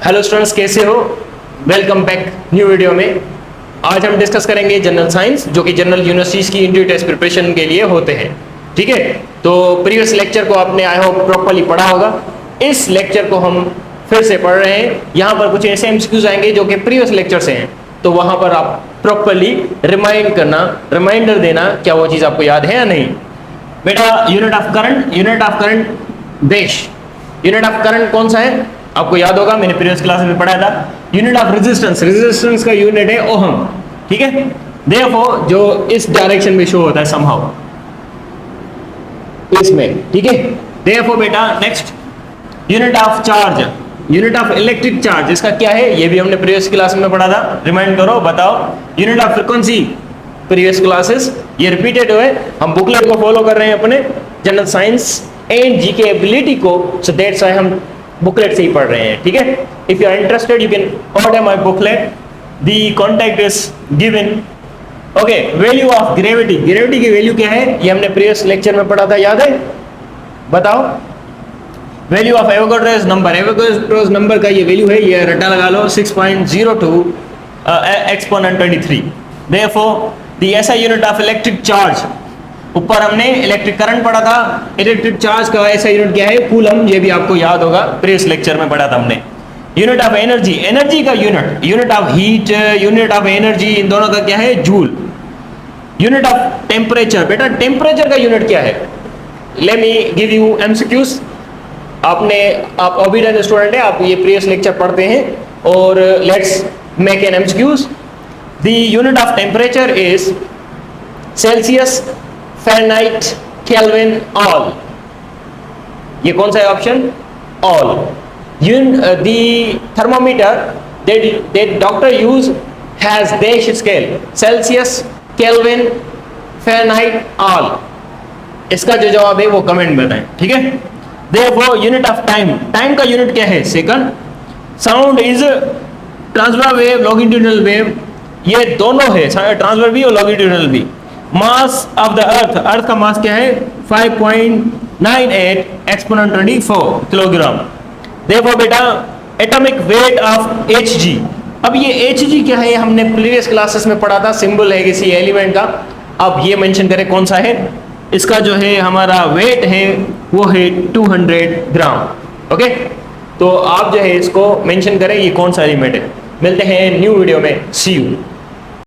Hello students, कैसे हो? Welcome back new video में। आज हम डिस्कस करेंगे जनरल साइंस, जो कि जनरल यूनिवर्सिटीज की इंटरव्यू टेस्ट प्रिपरेशन के लिए होते हैं। ठीक है, तो प्रीवियस लेक्चर को आपने आई होप प्रॉपर्ली पढ़ा होगा। इस लेक्चर को हम फिर से पढ़ रहे हैं। यहाँ पर कुछ ऐसे एमसीक्यूज आएंगे जो कि प्रीवियस लेक्चर से हैं, तो वहाँ पर आप प्रॉपर्ली रिमाइंडर देना क्या वो चीज़ आपको याद है या नहीं। बेटा, यूनिट ऑफ करंट देश, यूनिट ऑफ करंट कौन सा है आपको याद होगा, मैंने प्रीवियस क्लास में पढ़ाया था। यूनिट ऑफ रेजिस्टेंस का यूनिट है ओहम। ठीक है, देयरफॉर जो इस डायरेक्शन में शो होता है समहाउ इसमें। ठीक है, देयरफॉर बेटा next unit of charge, unit of electric charge, इसका क्या है ये भी हमने प्रीवियस क्लास में पढ़ा था। रिमाइंड करो, बताओ। Unit of frequency, previous classes ये रिपीटेड हुए। हम बुकलेट को फॉलो कर रहे हैं अपने general science and GK ability को, सो दैट्स व्हाई हम बुकलेट से ही पढ़ रहे हैं। ठीक है, if you are interested you can order my booklet, the contact is given. Okay, value of gravity, gravity की वैल्यू क्या है ये हमने प्रीवियस लेक्चर में पढ़ा था, याद है? बताओ। Value of Avogadro's number, Avogadro's number का ये वैल्यू है, ये रटा लगा लो 6.02 exponent 23। Therefore the SI unit of electric charge, ऊपर हमने इलेक्ट्रिक करंट पढ़ा था, इलेक्ट्रिक चार्ज का ऐसा यूनिट क्या है? कूलम, ये भी आपको याद होगा, प्रीवियस लेक्चर में पढ़ा था हमने। यूनिट ऑफ एनर्जी, एनर्जी का unit, unit of heat, unit of energy, इन दोनों का क्या है? जूल। यूनिट ऑफ टेम्परेचर, बेटा टेम्परेचर का यूनिट क्या है? Let me give you MCQs. आप ओबीडिएंट स्टूडेंट है, आप ये प्रीवियस लेक्चर पढ़ते हैं और let's make an MCQs. The unit of temperature is Celsius, Fahrenheit, Kelvin, all. ये कौन सा है option? All. The thermometer that doctor use has dash scale, Celsius, kelvin, Fahrenheit, all. इसका जो जवाब है वो कमेंट में बताएं। ठीक है, therefore unit of time, time का यूनिट क्या है? Second. Sound is transverse wave, longitudinal wave, ये दोनों है, ट्रांसवर्स भी और लॉन्गिट्यूडिनल भी। मास ऑफ द अर्थ, अर्थ का मास क्या है? 5.98 एक्सपोनेंट 24 किलोग्राम। देखो बेटा, एटॉमिक वेट ऑफ Hg। अब ये Hg क्या है? हमने प्रीवियस क्लासेस में पढ़ा था, सिंबल है किसी एलिमेंट का। अब ये मेंशन करें कौन सा है? इसका जो है हमारा वेट है वो है 200 ग्राम। ओके, तो आप जो है इसको मेंशन करें ये कौन सा एलिमेंट है। मिलते हैं न्यू वीडियो में, सी यू।